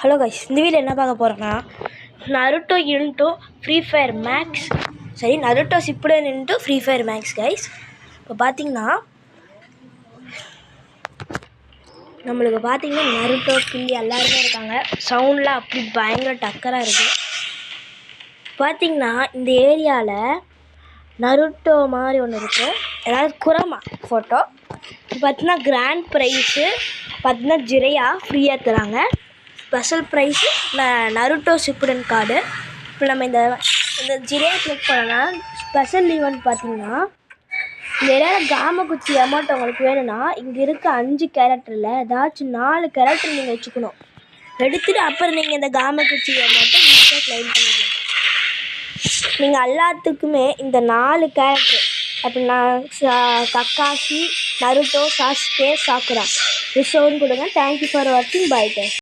Hello guys, இந்த video என்ன பார்க்க போகிறோன்னா Naruto into Free Fire Max, சரி Naruto Shippuden into Free Fire Max guys. இப்போ பார்த்தீங்கன்னா நம்மளுக்கு நருட்டோ கில்லி எல்லாருமே இருக்காங்க. சவுண்ட்லாம் அப்படி பயங்கர டக்கராக இருக்குது. பார்த்தீங்கன்னா இந்த ஏரியாவில் நருட்டோ மாதிரி ஒன்று இருக்குது, அதாவது குரமா ஃபோட்டோ. இப்போ பார்த்தீங்கன்னா கிராண்ட் ப்ரைஸு பார்த்தீங்கன்னா ஜிரையா ஃப்ரீயாக தராங்க. Special prize Naruto Shippuden card. இப்போ நம்ம இந்த ஜிரையா கிளிக் பண்ணோன்னா ஸ்பெஷல் ஈவெண்ட் பார்த்தீங்கன்னா இந்த ஏரியாவில் காமகுச்சி அமௌண்ட் உங்களுக்கு வேணும்னா இங்கே இருக்க 5 கேரக்டரில் ஏதாச்சும் 4 கேரக்டர் நீங்கள் வச்சுக்கணும். எடுத்துகிட்டு அப்புறம் நீங்கள் இந்த காமகுச்சி அமௌண்ட்டை ஈஸியாக க்ளைம் பண்ணிடலாம். நீங்கள் எல்லாத்துக்குமே இந்த 4 கேரக்டர் அப்படின்னா கக்காஷி, நருட்டோ, சாஸ்கே, சாக்குரா ரிசோன்னு கொடுங்க. தேங்க்யூ ஃபார் வாட்சிங். Bye guys.